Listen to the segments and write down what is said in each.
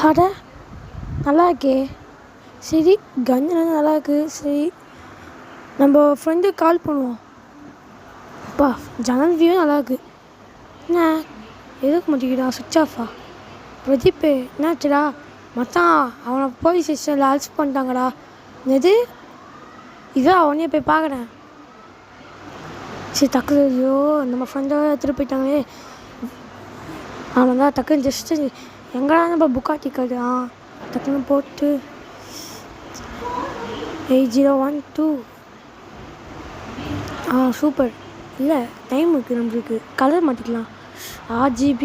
அட நல்லா இருக்கே. சரி, கன்னுலாம் நல்லா இருக்கு. சரி, நம்ம ஃப்ரெண்டுக்கு கால் பண்ணுவோம். அப்பா, ஜன்னல் வியூ நல்லா இருக்கு. என்ன எதுக்கு மாட்டிக்கிட்டான்? சுவிட்ச் ஆஃபா? பிரதீப் என்னாச்சுடா? மச்சான், அவனை போலீஸ் ஸ்டேஷனில் அரெஸ்ட் பண்ணிட்டாங்கடா. எது? இதான் அவனையே போய் பார்க்குறேன். சரி, டக்குனு ஐயோ நம்ம ஃப்ரெண்டை எடுத்துகிட்டு போயிட்டாங்களே. அவன் தான் டக்குன்னு ஜஸ்ட்டு எங்கடா நம்ம புக்காட்டி கார்டு டக்குன்னு போட்டு 8012 சூப்பர். இல்லை, டைம் இருக்குது நம்மளுக்கு. கலர் மாற்றிக்கலாம். RGB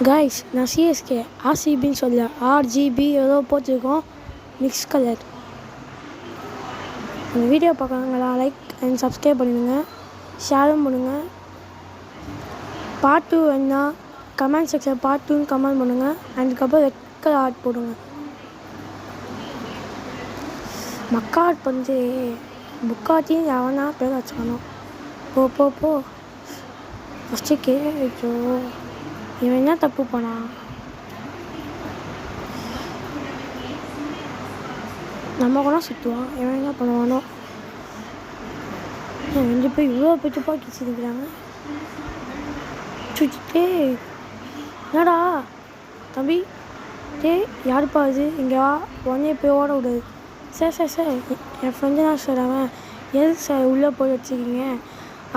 கைஸ், நான் சிஎஸ்கே RCBன்னு சொல்ல, RGB ஏதோ போட்டிருக்கோம். Mix colour. அந்த வீடியோ பார்க்குறாங்களா? லைக் அண்ட் சப்ஸ்கிரைப் பண்ணிடுங்க, ஷேரும் பண்ணுங்கள். பார்ட் 2 என்ன கமெண்ட் செக்ஷன் பார்ட் 2 கமெண்ட் பண்ணுங்கள். அதுக்கப்புறம் ரெட் கலர் ஆர்ட் போடுங்க. மக்கா ஆர்ட் வந்து புக்காட்டியும் எவனா பேர் வச்சுக்கணும். போ ஃபஸ்ட்டு கேட்டோ இவன் என்ன தப்பு பண்ணான்? நம்ம கூட சுற்றுவான். இவன் என்ன பண்ணுவானோ? 2 பேர் இவ்வளோ பேர் துப்பாக்கி வச்சுருக்கிறாங்க. சுற்றிட்டே என்னடா தம்பி? யாருப்பா இது? இங்கே வா, உடனே போய் ஓட விடாது. சார் என் ஃப்ரெண்டு தான் சார். அவன் எதுக்கு சார் உள்ளே போய் வச்சுருக்கீங்க?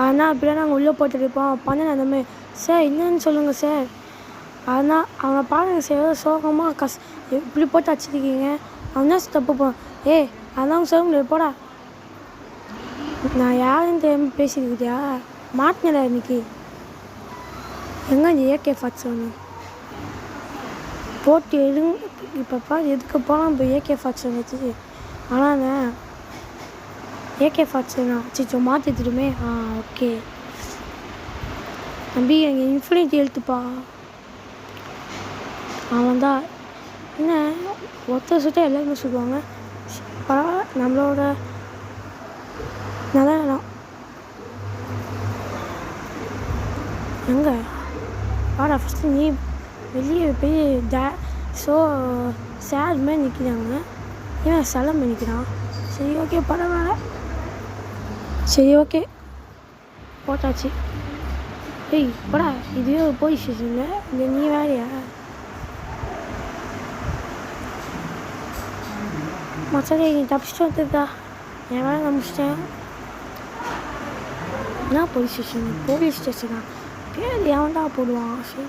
ஆனால் அப்படிலாம் நாங்கள் உள்ளே போட்டுருப்போம். பண்ணல அந்த மாதிரி. சார் என்னன்னு சொல்லுங்கள் சார். ஆனால் அவனை பாருங்கள் சார், எவ்வளோ சோகமாக இப்படி போட்டு வச்சுருக்கீங்க. அவன் தான் தப்பு போவான். அதெல்லாம் சொல்ல முடியாது, போடா. நான் யாருன்னு தெரியாமல் பேசியிருக்கிறியா? மாட்டினடா இன்னைக்கு. எங்கே இந்த AK-47 போட்டு இப்போப்பா எதுக்கு போனால் இப்போ AK-47 வச்சுச்சு. ஆனால் AK-47 சிச்சோ மாற்றிட்டுமே. ஓகே தம்பி, எனக்கு இன்ஃபினிட்டி எழுத்துப்பா. அவன் தான் என்ன ஒருத்தர் சுட்ட எல்லாருமே சொல்லுவாங்க. நம்மளோட நல்ல இடம் எங்கே வாடா. ஃபஸ்ட்டு நீ வெளியே போய் சேர் மாதிரி நிற்கிறாங்க. இவன் சிலம் நிற்கிறான். சரி, ஓகே, பரவாயில்ல. சரி, ஓகே, போட்டாச்சு. போடா, இதுவே ஒரு போலீஸ் ஸ்டேஷனில் இல்லை, நீ வேறையா? மச்சானே, நீ தப்பிச்சிட்டு வந்துருக்கா? என் வேலை நான் முடிச்சிட்டேன். என்ன போலீஸ் ஸ்டேஷனா? பேர் எவன்டா போடுவான்? சரி,